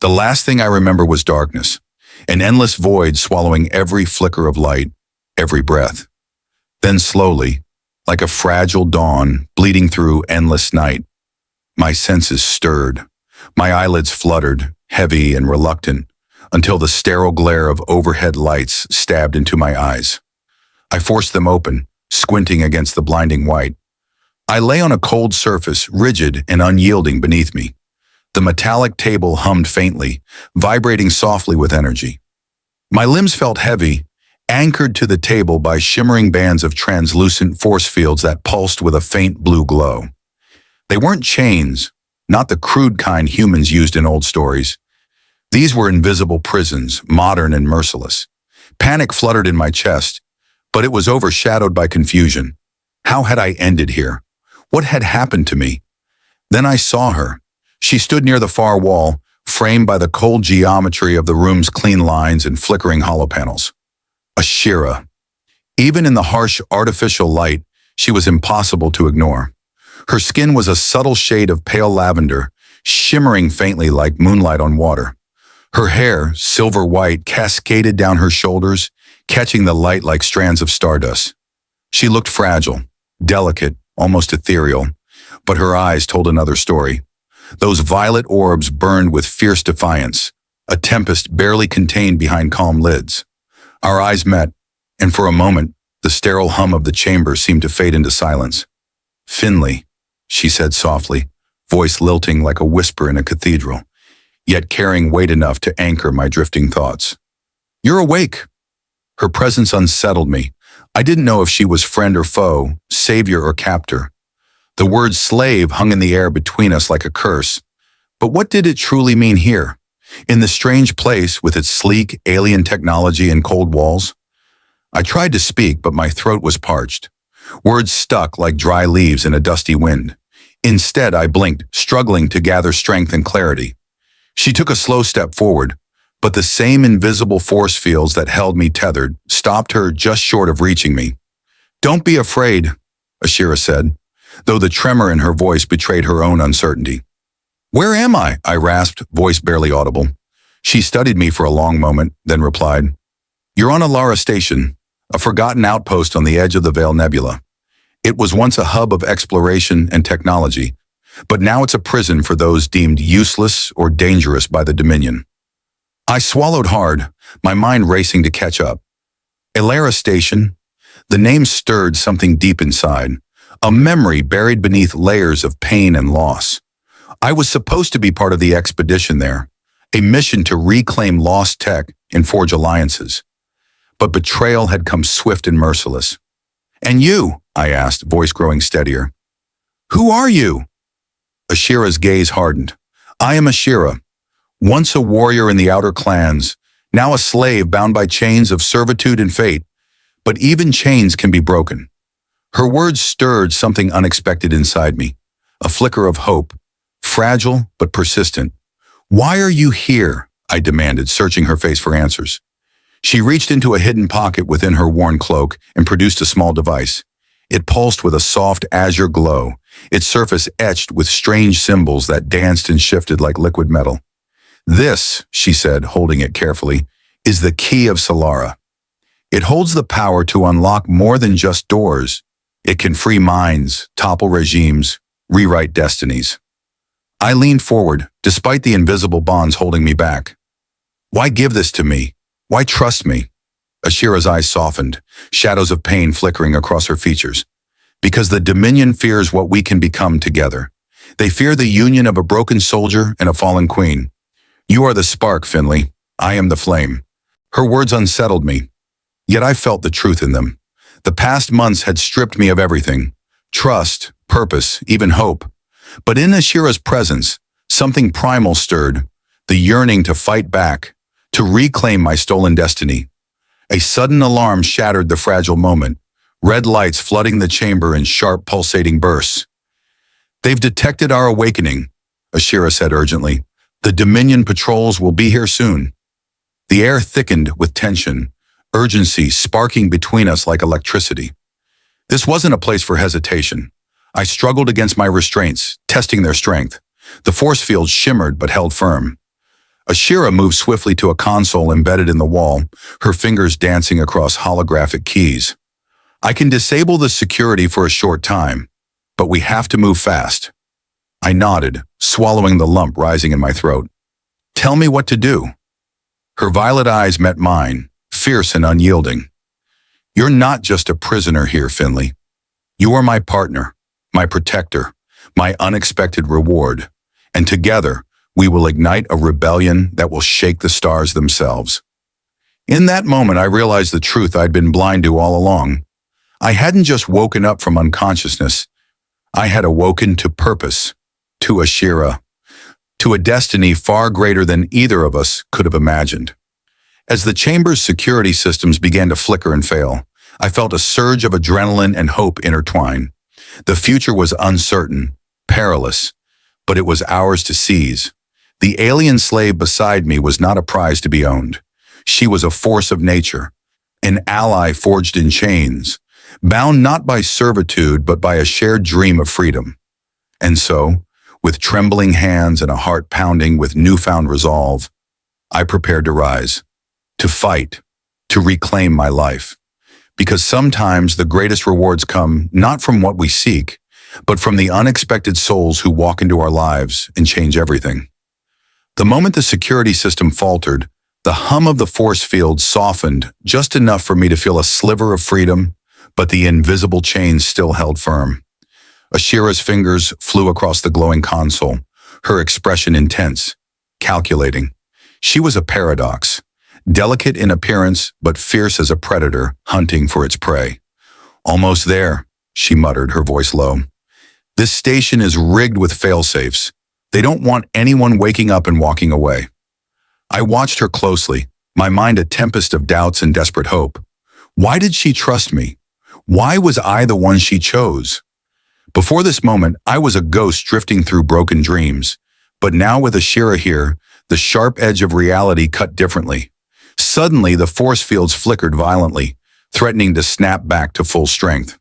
The last thing I remember was darkness, an endless void swallowing every flicker of light, every breath. Then slowly, like a fragile dawn bleeding through endless night, my senses stirred. My eyelids fluttered, heavy and reluctant, until the sterile glare of overhead lights stabbed into my eyes. I forced them open, squinting against the blinding white. I lay on a cold surface, rigid and unyielding beneath me. The metallic table hummed faintly, vibrating softly with energy. My limbs felt heavy, anchored to the table by shimmering bands of translucent force fields that pulsed with a faint blue glow. They weren't chains, not the crude kind humans used in old stories. These were invisible prisons, modern and merciless. Panic fluttered in my chest, but it was overshadowed by confusion. How had I ended here? What had happened to me? Then I saw her. She stood near the far wall, framed by the cold geometry of the room's clean lines and flickering hollow panels. Ashira. Even in the harsh, artificial light, she was impossible to ignore. Her skin was a subtle shade of pale lavender, shimmering faintly like moonlight on water. Her hair, silver white, cascaded down her shoulders, catching the light like strands of stardust. She looked fragile, delicate, almost ethereal, but her eyes told another story. Those violet orbs burned with fierce defiance, a tempest barely contained behind calm lids. Our eyes met, and for a moment, the sterile hum of the chamber seemed to fade into silence. "Finley," she said softly, voice lilting like a whisper in a cathedral, yet carrying weight enough to anchor my drifting thoughts. "You're awake." Her presence unsettled me. I didn't know if she was friend or foe, savior or captor. The word slave hung in the air between us like a curse. But what did it truly mean here, in the strange place with its sleek, alien technology and cold walls? I tried to speak, but my throat was parched. Words stuck like dry leaves in a dusty wind. Instead, I blinked, struggling to gather strength and clarity. She took a slow step forward, but the same invisible force fields that held me tethered stopped her just short of reaching me. "Don't be afraid," Ashira said, though the tremor in her voice betrayed her own uncertainty. "Where am I?" I rasped, voice barely audible. She studied me for a long moment, then replied, "You're on Alara Station, a forgotten outpost on the edge of the Veil Nebula. It was once a hub of exploration and technology, but now it's a prison for those deemed useless or dangerous by the Dominion." I swallowed hard, my mind racing to catch up. Alara Station? The name stirred something deep inside, a memory buried beneath layers of pain and loss. I was supposed to be part of the expedition there, a mission to reclaim lost tech and forge alliances. But betrayal had come swift and merciless. "And you?" I asked, voice growing steadier. "Who are you?" Ashira's gaze hardened. "I am Ashira, once a warrior in the outer clans, now a slave bound by chains of servitude and fate. But even chains can be broken." Her words stirred something unexpected inside me, a flicker of hope, fragile but persistent. "Why are you here?" I demanded, searching her face for answers. She reached into a hidden pocket within her worn cloak and produced a small device. It pulsed with a soft azure glow, its surface etched with strange symbols that danced and shifted like liquid metal. "This," she said, holding it carefully, "is the key of Solara. It holds the power to unlock more than just doors. It can free minds, topple regimes, rewrite destinies." I leaned forward, despite the invisible bonds holding me back. "Why give this to me? Why trust me?" Ashira's eyes softened, shadows of pain flickering across her features. "Because the Dominion fears what we can become together. They fear the union of a broken soldier and a fallen queen. You are the spark, Finley. I am the flame." Her words unsettled me, yet I felt the truth in them. The past months had stripped me of everything: trust, purpose, even hope. But in Ashira's presence, something primal stirred, the yearning to fight back, to reclaim my stolen destiny. A sudden alarm shattered the fragile moment, red lights flooding the chamber in sharp, pulsating bursts. "They've detected our awakening," Ashira said urgently. "The Dominion patrols will be here soon." The air thickened with tension, urgency sparking between us like electricity. This wasn't a place for hesitation. I struggled against my restraints, testing their strength. The force field shimmered but held firm. Ashira moved swiftly to a console embedded in the wall, her fingers dancing across holographic keys. I can disable the security for a short time, but we have to move fast. I nodded, swallowing the lump rising in my throat. Tell me what to do. Her violet eyes met mine, fierce and unyielding. You're not just a prisoner here, Finley. You are my partner, my protector, my unexpected reward, and together we will ignite a rebellion that will shake the stars themselves. In that moment, I realized the truth I'd been blind to all along. I hadn't just woken up from unconsciousness. I had awoken to purpose, to Ashira, to a destiny far greater than either of us could have imagined. As the chamber's security systems began to flicker and fail, I felt a surge of adrenaline and hope intertwine. The future was uncertain, perilous, but it was ours to seize. The alien slave beside me was not a prize to be owned. She was a force of nature, an ally forged in chains, bound not by servitude but by a shared dream of freedom. And so, with trembling hands and a heart pounding with newfound resolve, I prepared to rise, to fight, to reclaim my life. Because sometimes the greatest rewards come not from what we seek, but from the unexpected souls who walk into our lives and change everything. The moment the security system faltered, the hum of the force field softened just enough for me to feel a sliver of freedom, but the invisible chains still held firm. Ashira's fingers flew across the glowing console, her expression intense, calculating. She was a paradox, delicate in appearance but fierce as a predator hunting for its prey. Almost there, she muttered, her voice low. This station is rigged with fail-safes. They don't want anyone waking up and walking away. I watched her closely, my mind a tempest of doubts and desperate hope. Why did she trust me? Why was I the one she chose? Before this moment, I was a ghost drifting through broken dreams. But now with Ashira here, the sharp edge of reality cut differently. Suddenly, the force fields flickered violently, threatening to snap back to full strength.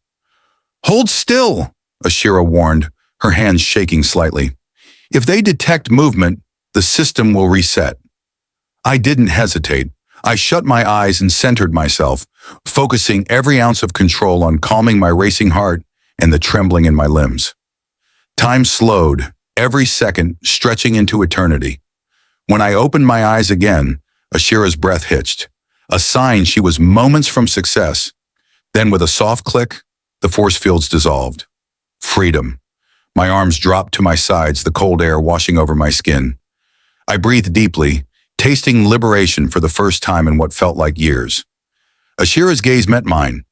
Hold still, Ashira warned, her hands shaking slightly. If they detect movement, the system will reset. I didn't hesitate. I shut my eyes and centered myself, focusing every ounce of control on calming my racing heart and the trembling in my limbs. Time slowed, every second stretching into eternity. When I opened my eyes again, Ashira's breath hitched, a sign she was moments from success. Then with a soft click, the force fields dissolved. Freedom. My arms dropped to my sides, the cold air washing over my skin. I breathed deeply, tasting liberation for the first time in what felt like years. Ashira's gaze met mine,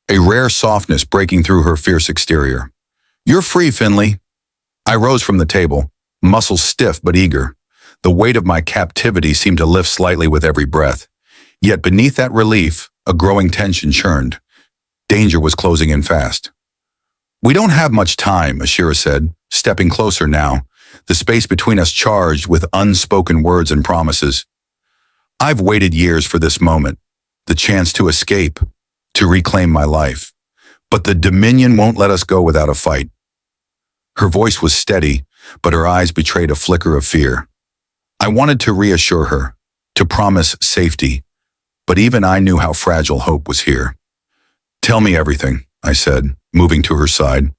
a rare softness breaking through her fierce exterior. You're free, Finley. I rose from the table, muscles stiff but eager. The weight of my captivity seemed to lift slightly with every breath. Yet beneath that relief, a growing tension churned. Danger was closing in fast. We don't have much time, Ashira said, stepping closer now, the space between us charged with unspoken words and promises. I've waited years for this moment, the chance to escape, to reclaim my life. But the Dominion won't let us go without a fight. Her voice was steady, but her eyes betrayed a flicker of fear. I wanted to reassure her, to promise safety, but even I knew how fragile hope was here. Tell me everything, I said, moving to her side.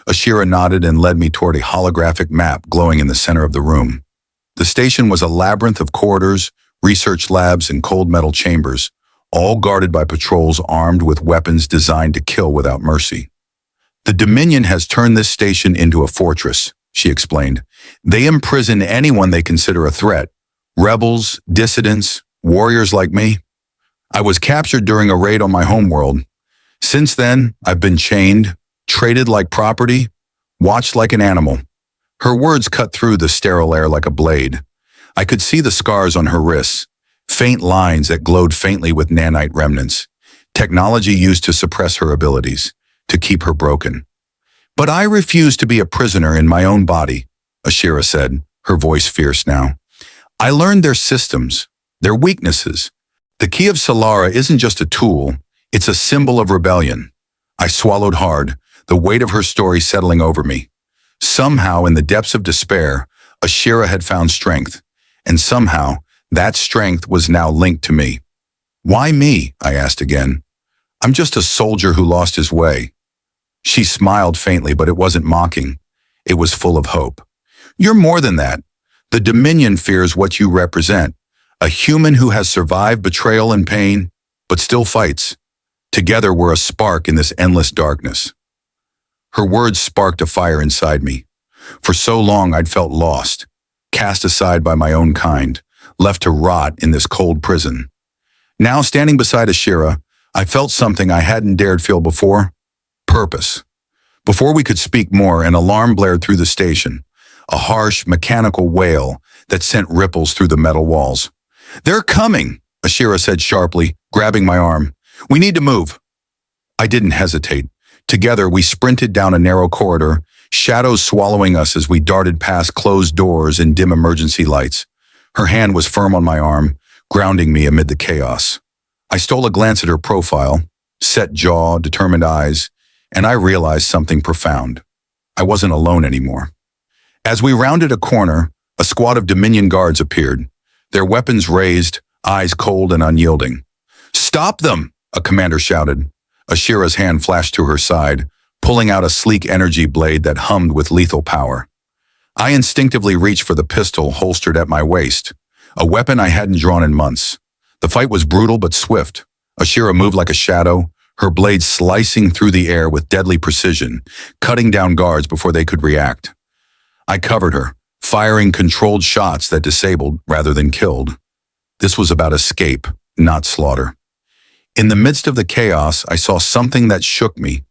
Ashira nodded and led me toward a holographic map glowing in the center of the room. The station was a labyrinth of corridors, research labs, and cold metal chambers, all guarded by patrols armed with weapons designed to kill without mercy. The Dominion has turned this station into a fortress, she explained. They imprison anyone they consider a threat. Rebels, dissidents, warriors like me. I was captured during a raid on my homeworld. Since then, I've been chained, traded like property, watched like an animal. Her words cut through the sterile air like a blade. I could see the scars on her wrists, faint lines that glowed faintly with nanite remnants, technology used to suppress her abilities, to keep her broken. But I refuse to be a prisoner in my own body, Ashira said, her voice fierce now. I learned their systems, their weaknesses. The key of Solara isn't just a tool, it's a symbol of rebellion. I swallowed hard, the weight of her story settling over me. Somehow, in the depths of despair, Ashira had found strength, and somehow that strength was now linked to me. Why me? I asked again. I'm just a soldier who lost his way. She smiled faintly, but it wasn't mocking. It was full of hope. You're more than that. The Dominion fears what you represent. A human who has survived betrayal and pain, but still fights. Together we're a spark in this endless darkness. Her words sparked a fire inside me. For so long I'd felt lost, cast aside by my own kind, left to rot in this cold prison. Now, standing beside Ashira, I felt something I hadn't dared feel before: purpose. Before we could speak more, an alarm blared through the station, a harsh, mechanical wail that sent ripples through the metal walls. "They're coming," Ashira said sharply, grabbing my arm. "We need to move." I didn't hesitate. Together, we sprinted down a narrow corridor, shadows swallowing us as we darted past closed doors and dim emergency lights. Her hand was firm on my arm, grounding me amid the chaos. I stole a glance at her profile, set jaw, determined eyes, and I realized something profound. I wasn't alone anymore. As we rounded a corner, a squad of Dominion guards appeared, their weapons raised, eyes cold and unyielding. "Stop them!" a commander shouted. Ashira's hand flashed to her side, pulling out a sleek energy blade that hummed with lethal power. I instinctively reached for the pistol holstered at my waist, a weapon I hadn't drawn in months. The fight was brutal but swift. Ashira moved like a shadow, her blade slicing through the air with deadly precision, cutting down guards before they could react. I covered her, firing controlled shots that disabled rather than killed. This was about escape, not slaughter. In the midst of the chaos, I saw something that shook me,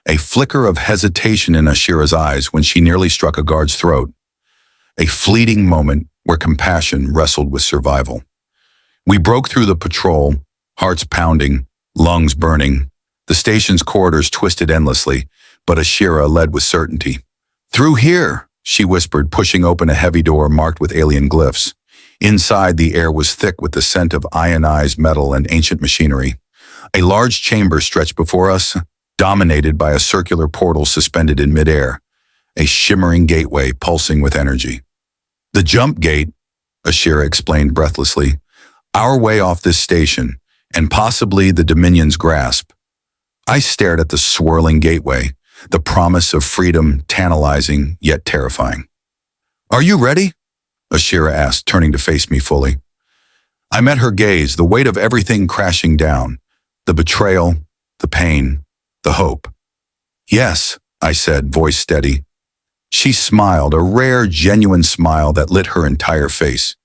a flicker of hesitation in Ashira's eyes when she nearly struck a guard's throat. A fleeting moment where compassion wrestled with survival. We broke through the patrol, hearts pounding, lungs burning. The station's corridors twisted endlessly, but Ashira led with certainty. "Through here," she whispered, pushing open a heavy door marked with alien glyphs. Inside, the air was thick with the scent of ionized metal and ancient machinery. A large chamber stretched before us, dominated by a circular portal suspended in midair, a shimmering gateway pulsing with energy. "The jump gate," Ashira explained breathlessly. "Our way off this station, and possibly the Dominion's grasp." I stared at the swirling gateway, the promise of freedom tantalizing yet terrifying. "Are you ready?" Ashira asked, turning to face me fully. I met her gaze, the weight of everything crashing down. The betrayal, the pain, the hope. "Yes," I said, voice steady. She smiled, a rare, genuine smile that lit her entire face.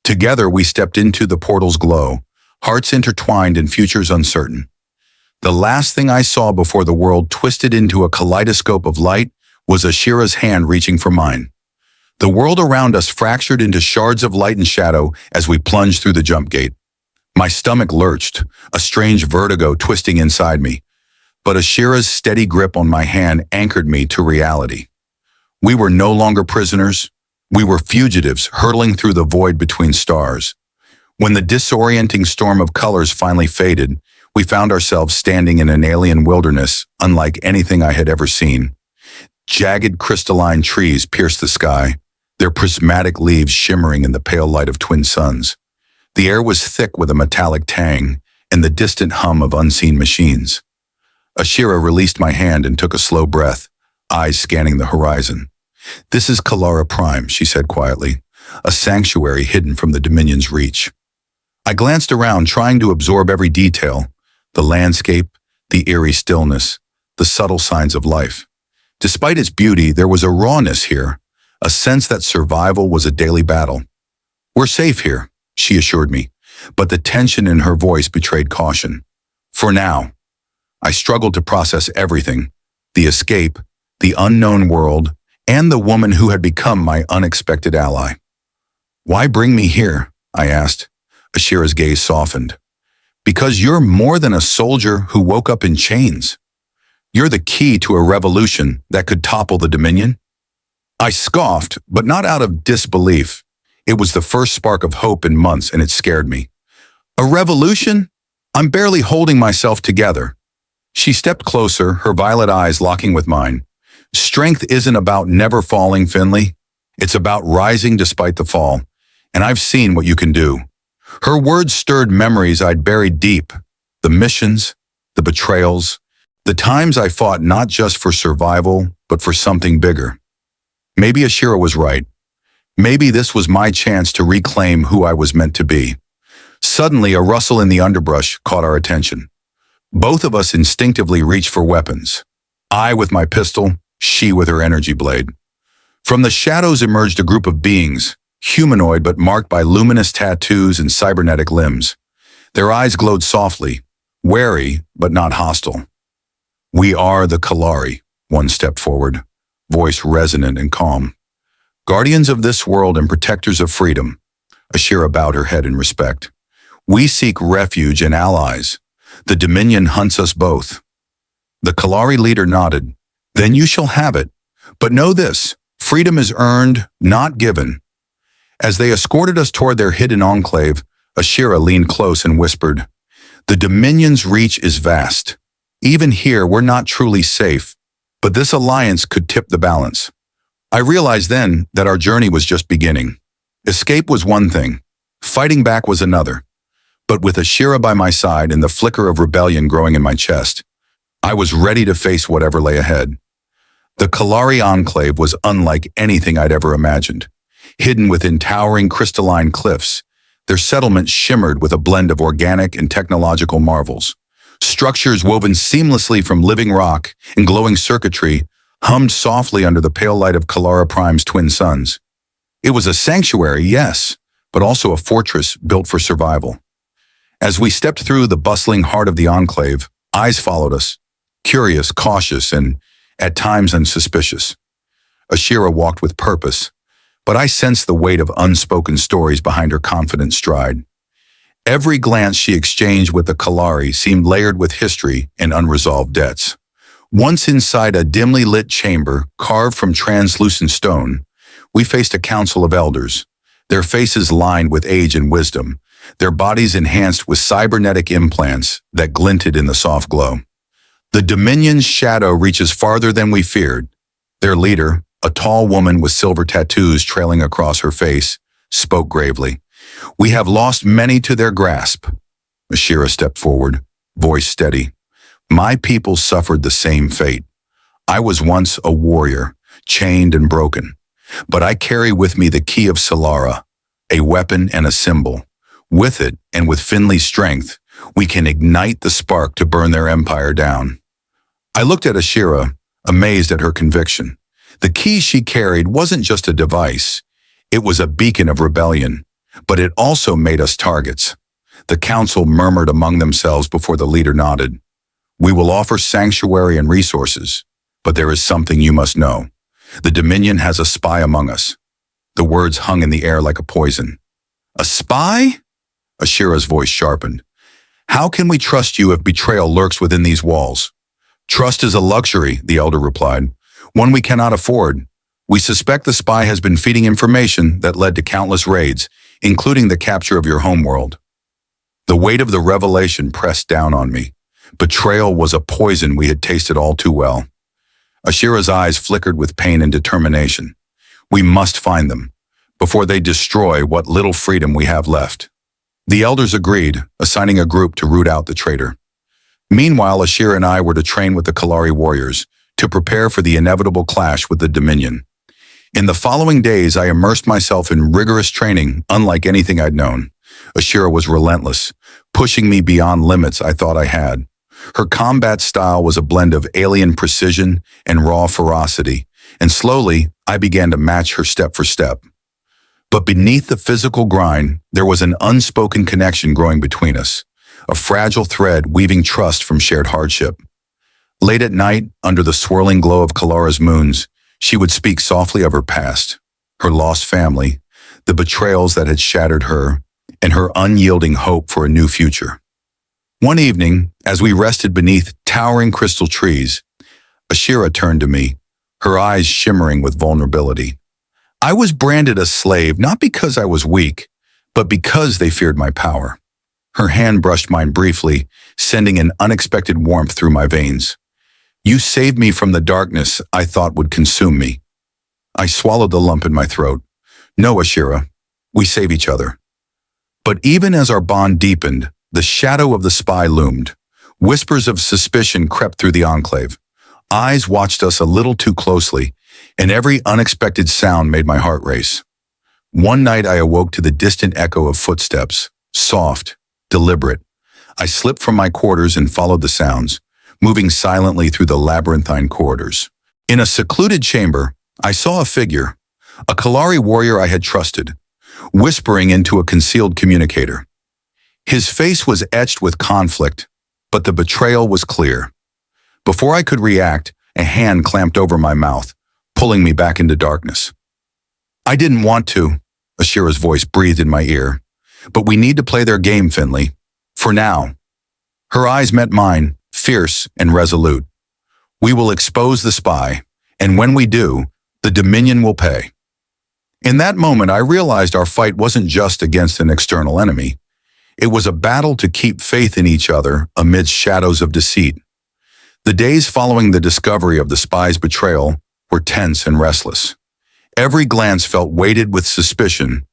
Together we stepped into the portal's glow, hearts intertwined and futures uncertain. The last thing I saw before the world twisted into a kaleidoscope of light was Ashira's hand reaching for mine. The world around us fractured into shards of light and shadow as we plunged through the jump gate. My stomach lurched, a strange vertigo twisting inside me, but Ashira's steady grip on my hand anchored me to reality. We were no longer prisoners. We were fugitives hurtling through the void between stars. When the disorienting storm of colors finally faded, we found ourselves standing in an alien wilderness unlike anything I had ever seen. Jagged crystalline trees pierced the sky, their prismatic leaves shimmering in the pale light of twin suns. The air was thick with a metallic tang and the distant hum of unseen machines. Ashira released my hand and took a slow breath, eyes scanning the horizon. "This is Kalara Prime," she said quietly, "a sanctuary hidden from the Dominion's reach." I glanced around, trying to absorb every detail, the landscape, the eerie stillness, the subtle signs of life. Despite its beauty, there was a rawness here, a sense that survival was a daily battle. "We're safe here," she assured me, but the tension in her voice betrayed caution. "For now." I struggled to process everything, the escape, the unknown world, and the woman who had become my unexpected ally. "Why bring me here?" I asked. Ashira's gaze softened. "Because you're more than a soldier who woke up in chains. You're the key to a revolution that could topple the Dominion." I scoffed, but not out of disbelief. It was the first spark of hope in months, and it scared me. "A revolution? I'm barely holding myself together." She stepped closer, her violet eyes locking with mine. "Strength isn't about never falling, Finley. It's about rising despite the fall. and I've seen what you can do." Her words stirred memories I'd buried deep. The missions, the betrayals, the times I fought not just for survival, but for something bigger. Maybe Ashira was right. Maybe this was my chance to reclaim who I was meant to be. Suddenly, a rustle in the underbrush caught our attention. Both of us instinctively reached for weapons. I with my pistol, she with her energy blade. From the shadows emerged a group of beings, humanoid but marked by luminous tattoos and cybernetic limbs. Their eyes glowed softly, wary but not hostile. "We are the Kalari," one stepped forward, voice resonant and calm. "Guardians of this world and protectors of freedom." Ashira bowed her head in respect. "We seek refuge and allies. The Dominion hunts us both." The Kalari leader nodded. "Then you shall have it. But know this, freedom is earned, not given." As they escorted us toward their hidden enclave, Ashira leaned close and whispered, "The Dominion's reach is vast. Even here, we're not truly safe, but this alliance could tip the balance." I realized then that our journey was just beginning. Escape was one thing, fighting back was another. But with Ashira by my side and the flicker of rebellion growing in my chest, I was ready to face whatever lay ahead. The Kalari Enclave was unlike anything I'd ever imagined. Hidden within towering crystalline cliffs, their settlement shimmered with a blend of organic and technological marvels. Structures woven seamlessly from living rock and glowing circuitry hummed softly under the pale light of Kalara Prime's twin suns. It was a sanctuary, yes, but also a fortress built for survival. As we stepped through the bustling heart of the enclave, eyes followed us, curious, cautious, and at times unsuspicious. Ashira walked with purpose, but I sensed the weight of unspoken stories behind her confident stride. Every glance she exchanged with the Kalari seemed layered with history and unresolved debts. Once inside a dimly lit chamber carved from translucent stone, we faced a council of elders, their faces lined with age and wisdom, their bodies enhanced with cybernetic implants that glinted in the soft glow. The Dominion's shadow reaches farther than we feared. Their leader, a tall woman with silver tattoos trailing across her face, spoke gravely. "We have lost many to their grasp." Ashira stepped forward, voice steady. "My people suffered the same fate. I was once a warrior, chained and broken. But I carry with me the key of Solara, a weapon and a symbol. With it, and with Finley's strength, we can ignite the spark to burn their empire down." I looked at Ashira, amazed at her conviction. The key she carried wasn't just a device. It was a beacon of rebellion, but it also made us targets. The council murmured among themselves before the leader nodded. "We will offer sanctuary and resources, but there is something you must know. The Dominion has a spy among us." The words hung in the air like a poison. "A spy?" Ashira's voice sharpened. "How can we trust you if betrayal lurks within these walls?" "Trust is a luxury," the elder replied, "one we cannot afford. We suspect the spy has been feeding information that led to countless raids, including the capture of your homeworld." The weight of the revelation pressed down on me. Betrayal was a poison we had tasted all too well. Ashira's eyes flickered with pain and determination. "We must find them, before they destroy what little freedom we have left." The elders agreed, assigning a group to root out the traitor. Meanwhile, Ashira and I were to train with the Kalari warriors, to prepare for the inevitable clash with the Dominion. In the following days, I immersed myself in rigorous training, unlike anything I'd known. Ashira was relentless, pushing me beyond limits I thought I had. Her combat style was a blend of alien precision and raw ferocity, and slowly, I began to match her step for step. But beneath the physical grind, there was an unspoken connection growing between us, a fragile thread weaving trust from shared hardship. Late at night, under the swirling glow of Kalara's moons, she would speak softly of her past, her lost family, the betrayals that had shattered her, and her unyielding hope for a new future. One evening, as we rested beneath towering crystal trees, Ashira turned to me, her eyes shimmering with vulnerability. I was branded a slave not because I was weak, but because they feared my power. Her hand brushed mine briefly, sending an unexpected warmth through my veins. "You saved me from the darkness I thought would consume me." I swallowed the lump in my throat. "No, Ashira, We save each other. But even as our bond deepened, the shadow of the spy loomed. Whispers of suspicion crept through the enclave. Eyes watched us a little too closely, and every unexpected sound made my heart race. One night I awoke to the distant echo of footsteps, soft, deliberate. I slipped from my quarters and followed the sounds, moving silently through the labyrinthine corridors. In a secluded chamber, I saw a figure, a Kalari warrior I had trusted, whispering into a concealed communicator. His face was etched with conflict, but the betrayal was clear. Before I could react, a hand clamped over my mouth, pulling me back into darkness. I didn't want to, Ashira's voice breathed in my ear. But we need to play their game, Finley. For now. Her eyes met mine, fierce and resolute. We will expose the spy, and when we do, the Dominion will pay. In that moment, I realized our fight wasn't just against an external enemy. It was a battle to keep faith in each other amidst shadows of deceit. The days following the discovery of the spy's betrayal were tense and restless. Every glance felt weighted with suspicion.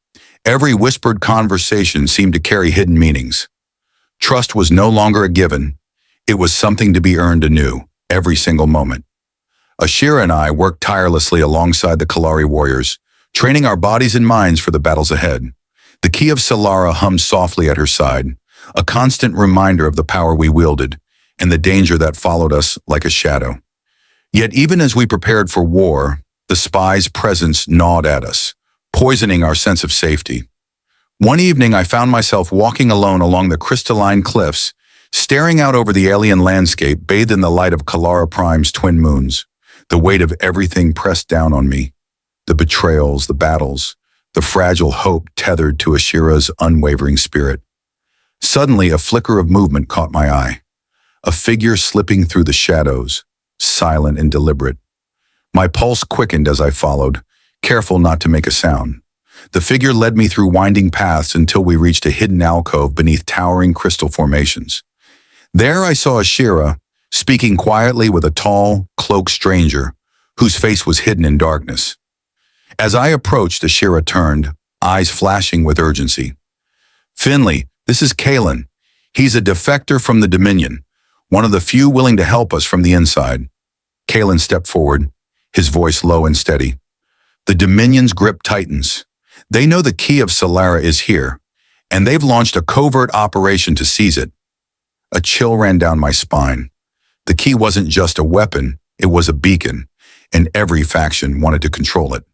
Every whispered conversation seemed to carry hidden meanings. Trust was no longer a given. It was something to be earned anew, every single moment. Ashira and I worked tirelessly alongside the Kalari warriors, training our bodies and minds for the battles ahead. The key of Solara hummed softly at her side, a constant reminder of the power we wielded and the danger that followed us like a shadow. Yet even as we prepared for war, the spy's presence gnawed at us, poisoning our sense of safety. One evening, I found myself walking alone along the crystalline cliffs, staring out over the alien landscape bathed in the light of Kalara Prime's twin moons. The weight of everything pressed down on me. The betrayals, the battles, the fragile hope tethered to Ashira's unwavering spirit. Suddenly, a flicker of movement caught my eye. A figure slipping through the shadows, silent and deliberate. My pulse quickened as I followed, careful not to make a sound. The figure led me through winding paths until we reached a hidden alcove beneath towering crystal formations. There I saw Ashira, speaking quietly with a tall, cloaked stranger, whose face was hidden in darkness. As I approached, Ashira turned, eyes flashing with urgency. "Finley, this is Kalen. He's a defector from the Dominion, one of the few willing to help us from the inside." Kalen stepped forward, his voice low and steady. "The Dominion's grip tightens. They know the key of Solara is here, and they've launched a covert operation to seize it." A chill ran down my spine. The key wasn't just a weapon, it was a beacon, and every faction wanted to control it.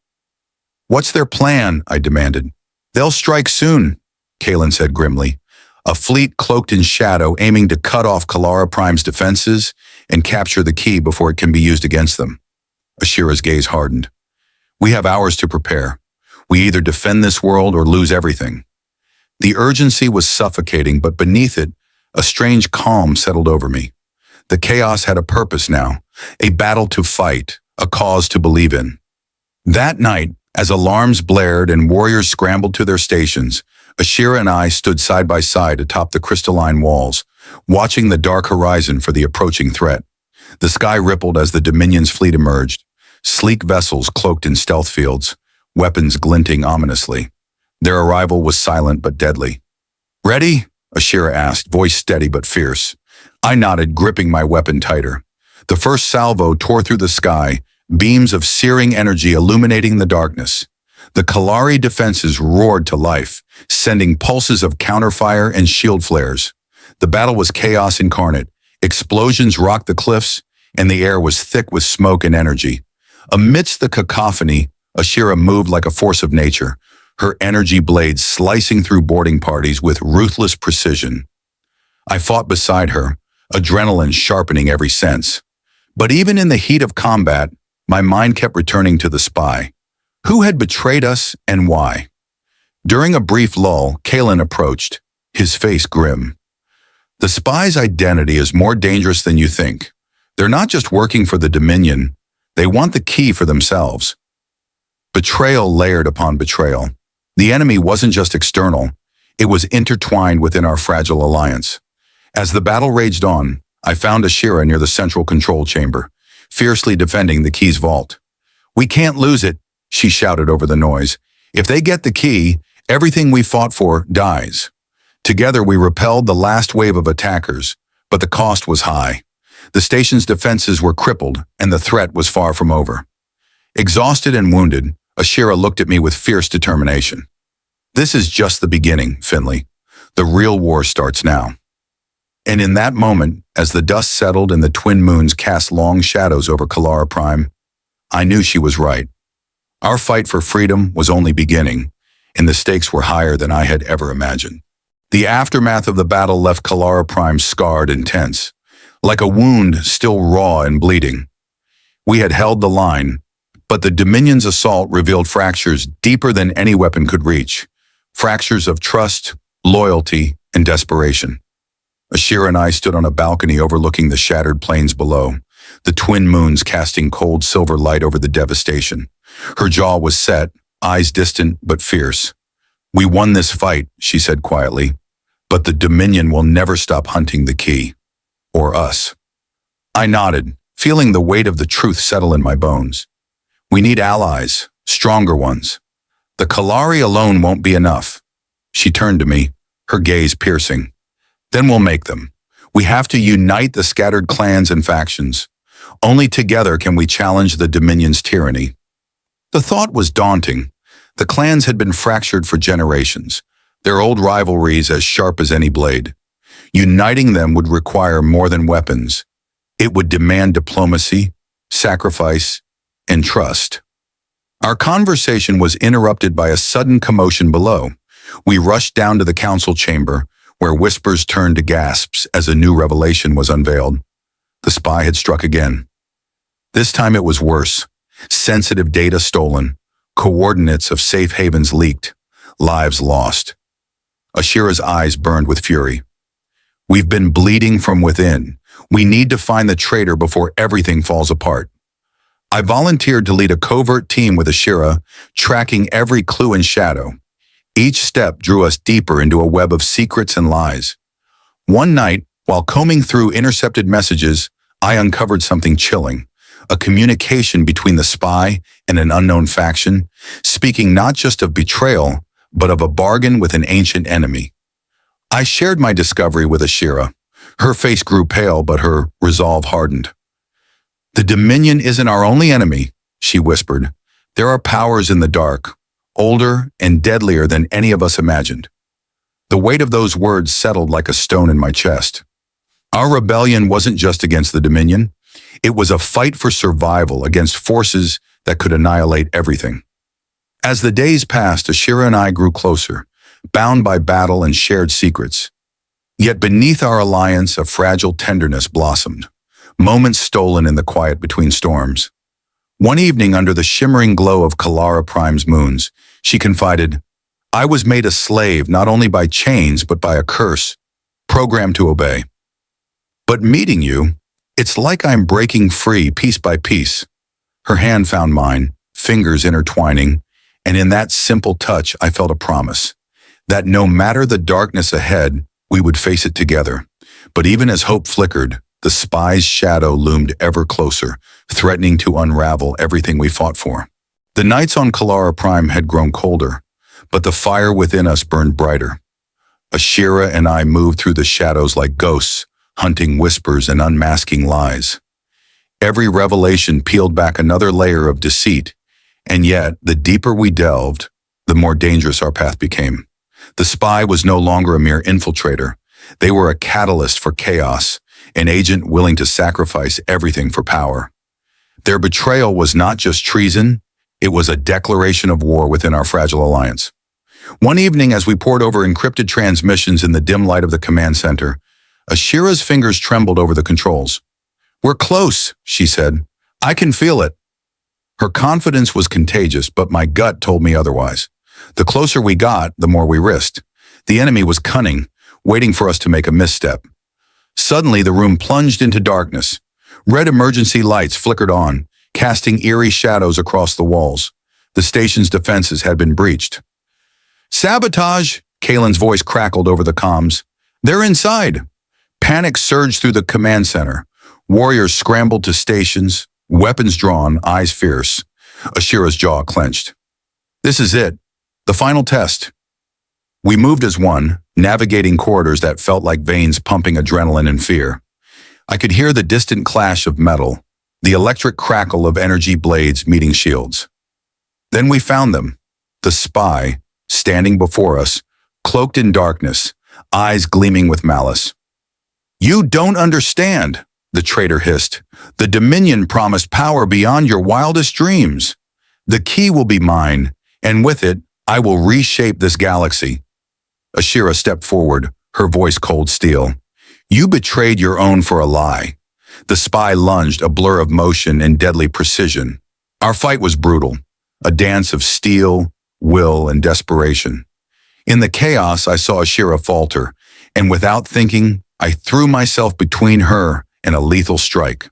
"What's their plan?" I demanded. "They'll strike soon," Kalen said grimly. "A fleet cloaked in shadow aiming to cut off Kalara Prime's defenses and capture the key before it can be used against them." Ashira's gaze hardened. "We have hours to prepare. We either defend this world or lose everything." The urgency was suffocating, but beneath it, a strange calm settled over me. The chaos had a purpose now, a battle to fight, a cause to believe in. That night, as alarms blared and warriors scrambled to their stations, Ashira and I stood side by side atop the crystalline walls, watching the dark horizon for the approaching threat. The sky rippled as the Dominion's fleet emerged, sleek vessels cloaked in stealth fields, weapons glinting ominously. Their arrival was silent but deadly. "Ready?" Ashira asked, voice steady but fierce. I nodded, gripping my weapon tighter. The first salvo tore through the sky, beams of searing energy illuminating the darkness. The Kalari defenses roared to life, sending pulses of counterfire and shield flares. The battle was chaos incarnate. Explosions rocked the cliffs, and the air was thick with smoke and energy. Amidst the cacophony, Ashira moved like a force of nature, her energy blades slicing through boarding parties with ruthless precision. I fought beside her, adrenaline sharpening every sense. But even in the heat of combat, my mind kept returning to the spy. Who had betrayed us and why? During a brief lull, Kalen approached, his face grim. "The spy's identity is more dangerous than you think. They're not just working for the Dominion, they want the key for themselves." Betrayal layered upon betrayal. The enemy wasn't just external, it was intertwined within our fragile alliance. As the battle raged on, I found Ashira near the central control chamber, fiercely defending the key's vault. "We can't lose it," she shouted over the noise. "If they get the key, Everything we fought for dies. Together we repelled the last wave of attackers, but the cost was high. The station's defenses were crippled, and the threat was far from over. Exhausted and wounded, Ashira looked at me with fierce determination. This is just the beginning, Finley. The real war starts now. And in that moment, as the dust settled and the twin moons cast long shadows over Kalara Prime, I knew she was right. Our fight for freedom was only beginning, and the stakes were higher than I had ever imagined. The aftermath of the battle left Kalara Prime scarred and tense, like a wound still raw and bleeding. We had held the line, but the Dominion's assault revealed fractures deeper than any weapon could reach. Fractures of trust, loyalty, and desperation. Ashira and I stood on a balcony overlooking the shattered plains below, the twin moons casting cold silver light over the devastation. Her jaw was set, eyes distant but fierce. "We won this fight," she said quietly, "but the Dominion will never stop hunting the key. Or us." I nodded, feeling the weight of the truth settle in my bones. We need allies, stronger ones. The Kalari alone won't be enough. She turned to me, her gaze piercing. Then we'll make them. We have to unite the scattered clans and factions. Only together can we challenge the Dominion's tyranny. The thought was daunting. The clans had been fractured for generations, their old rivalries as sharp as any blade. Uniting them would require more than weapons. It would demand diplomacy, sacrifice, and trust. Our conversation was interrupted by a sudden commotion below. We rushed down to the council chamber, where whispers turned to gasps as a new revelation was unveiled. The spy had struck again. This time it was worse. Sensitive data stolen, coordinates of safe havens leaked, lives lost. Ashira's eyes burned with fury. "We've been bleeding from within. We need to find the traitor before everything falls apart." I volunteered to lead a covert team with Ashira, tracking every clue and shadow. Each step drew us deeper into a web of secrets and lies. One night, while combing through intercepted messages, I uncovered something chilling. A communication between the spy and an unknown faction, speaking not just of betrayal, but of a bargain with an ancient enemy. I shared my discovery with Ashira. Her face grew pale, but her resolve hardened. "The Dominion isn't our only enemy," she whispered. "There are powers in the dark, older and deadlier than any of us imagined." The weight of those words settled like a stone in my chest. Our rebellion wasn't just against the Dominion. It was a fight for survival against forces that could annihilate everything. As the days passed, Ashira and I grew closer, bound by battle and shared secrets. Yet beneath our alliance, a fragile tenderness blossomed, moments stolen in the quiet between storms. One evening, under the shimmering glow of Kalara Prime's moons, she confided, "I was made a slave not only by chains but by a curse, programmed to obey. But meeting you, it's like I'm breaking free piece by piece." Her hand found mine, fingers intertwining, and in that simple touch I felt a promise, that no matter the darkness ahead, we would face it together. But even as hope flickered, the spy's shadow loomed ever closer, threatening to unravel everything we fought for. The nights on Kalara Prime had grown colder, but the fire within us burned brighter. Ashira and I moved through the shadows like ghosts, hunting whispers and unmasking lies. Every revelation peeled back another layer of deceit, and yet, the deeper we delved, the more dangerous our path became. The spy was no longer a mere infiltrator. They were a catalyst for chaos, an agent willing to sacrifice everything for power. Their betrayal was not just treason, it was a declaration of war within our fragile alliance. One evening, as we pored over encrypted transmissions in the dim light of the command center, Ashira's fingers trembled over the controls. "We're close," she said. "I can feel it." Her confidence was contagious, but my gut told me otherwise. The closer we got, the more we risked. The enemy was cunning, waiting for us to make a misstep. Suddenly, the room plunged into darkness. Red emergency lights flickered on, casting eerie shadows across the walls. The station's defenses had been breached. "Sabotage!" Kalen's voice crackled over the comms. "They're inside!" Panic surged through the command center. Warriors scrambled to stations, weapons drawn, eyes fierce. Ashira's jaw clenched. "This is it. The final test. We moved as one, navigating corridors that felt like veins pumping adrenaline and fear. I could hear the distant clash of metal, the electric crackle of energy blades meeting shields. Then we found them, the spy, standing before us, cloaked in darkness, eyes gleaming with malice. "You don't understand," the traitor hissed. "The Dominion promised power beyond your wildest dreams. The key will be mine, and with it, I will reshape this galaxy." Ashira stepped forward, her voice cold steel. "You betrayed your own for a lie." The spy lunged, a blur of motion and deadly precision. Our fight was brutal, a dance of steel, will, and desperation. In the chaos, I saw Ashira falter, and without thinking, I threw myself between her and a lethal strike.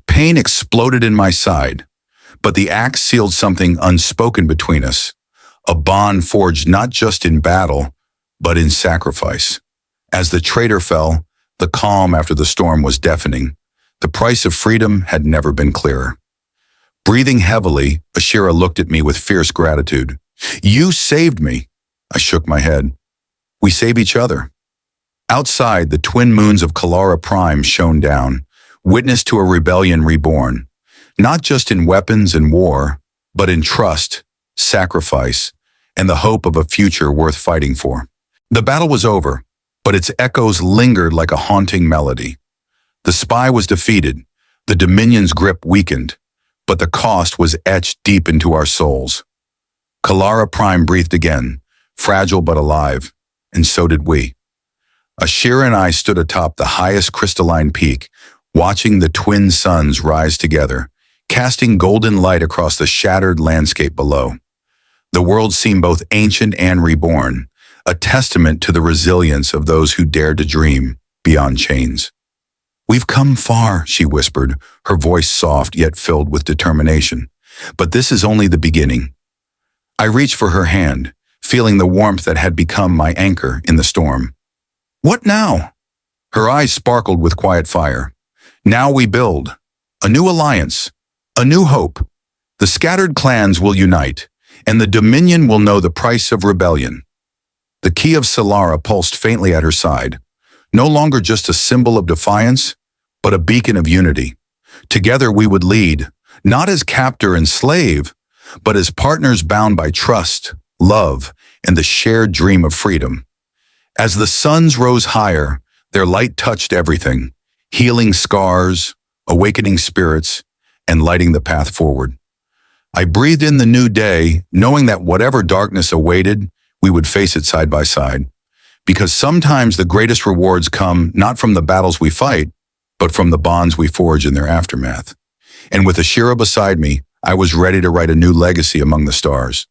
Pain exploded in my side, but the axe sealed something unspoken between us, a bond forged not just in battle, but in sacrifice. As the traitor fell, the calm after the storm was deafening. The price of freedom had never been clearer. Breathing heavily, Ashira looked at me with fierce gratitude. "You saved me." I shook my head. "We save each other." Outside, the twin moons of Kalara Prime shone down, witness to a rebellion reborn, not just in weapons and war, but in trust, sacrifice, and the hope of a future worth fighting for. The battle was over, but its echoes lingered like a haunting melody. The spy was defeated, the Dominion's grip weakened, but the cost was etched deep into our souls. Kalara Prime breathed again, fragile but alive, and so did we. Ashira and I stood atop the highest crystalline peak, watching the twin suns rise together, casting golden light across the shattered landscape below. The world seemed both ancient and reborn, a testament to the resilience of those who dared to dream beyond chains. "We've come far," she whispered, her voice soft yet filled with determination. "But this is only the beginning." I reached for her hand, feeling the warmth that had become my anchor in the storm. "What now?" Her eyes sparkled with quiet fire. "Now we build. A new alliance. A new hope. The scattered clans will unite, and the Dominion will know the price of rebellion." The key of Solara pulsed faintly at her side, no longer just a symbol of defiance, but a beacon of unity. Together we would lead, not as captor and slave, but as partners bound by trust, love, and the shared dream of freedom. As the suns rose higher, their light touched everything, healing scars, awakening spirits, and lighting the path forward. I breathed in the new day, knowing that whatever darkness awaited, we would face it side by side. Because sometimes the greatest rewards come not from the battles we fight, but from the bonds we forge in their aftermath. And with Ashira beside me, I was ready to write a new legacy among the stars.